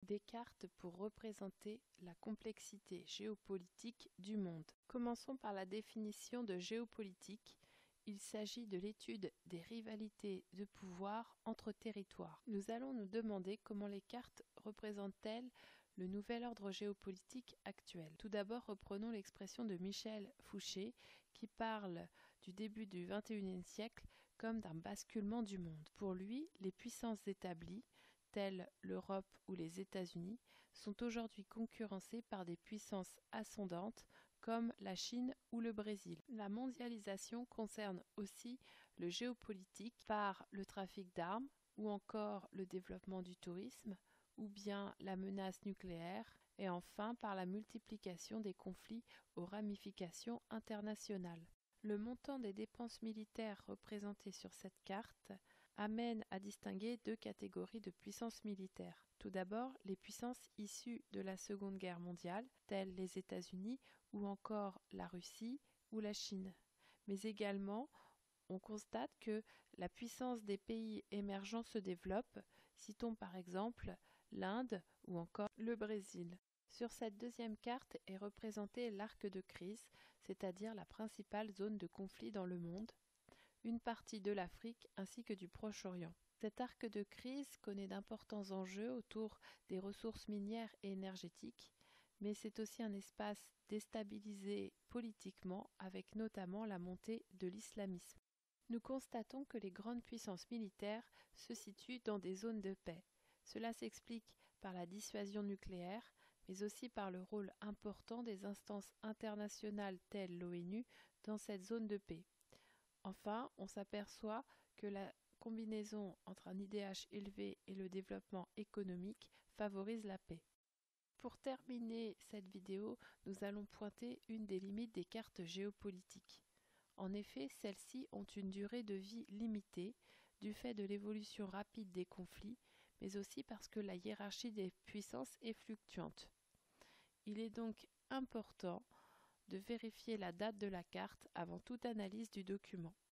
Des cartes pour représenter la complexité géopolitique du monde. Commençons par la définition de géopolitique. Il s'agit de l'étude des rivalités de pouvoir entre territoires. Nous allons nous demander comment les cartes représentent-elles le nouvel ordre géopolitique actuel. Tout d'abord, reprenons l'expression de Michel Fouché qui parle du début du XXIe siècle comme d'un basculement du monde. Pour lui, les puissances établies, telles l'Europe ou les États-Unis, sont aujourd'hui concurrencées par des puissances ascendantes comme la Chine ou le Brésil. La mondialisation concerne aussi le géopolitique par le trafic d'armes ou encore le développement du tourisme ou bien la menace nucléaire et enfin par la multiplication des conflits aux ramifications internationales. Le montant des dépenses militaires représentées sur cette carte amène à distinguer deux catégories de puissances militaires. Tout d'abord, les puissances issues de la Seconde Guerre mondiale, telles les États-Unis ou encore la Russie ou la Chine. Mais également, on constate que la puissance des pays émergents se développe, citons par exemple l'Inde ou encore le Brésil. Sur cette deuxième carte est représenté l'arc de crise, c'est-à-dire la principale zone de conflit dans le monde, une partie de l'Afrique ainsi que du Proche-Orient. Cet arc de crise connaît d'importants enjeux autour des ressources minières et énergétiques, mais c'est aussi un espace déstabilisé politiquement avec notamment la montée de l'islamisme. Nous constatons que les grandes puissances militaires se situent dans des zones de paix. Cela s'explique par la dissuasion nucléaire, mais aussi par le rôle important des instances internationales telles l'ONU dans cette zone de paix. Enfin, on s'aperçoit que la combinaison entre un IDH élevé et le développement économique favorise la paix. Pour terminer cette vidéo, nous allons pointer une des limites des cartes géopolitiques. En effet, celles-ci ont une durée de vie limitée du fait de l'évolution rapide des conflits, mais aussi parce que la hiérarchie des puissances est fluctuante. Il est donc important de vérifier la date de la carte avant toute analyse du document.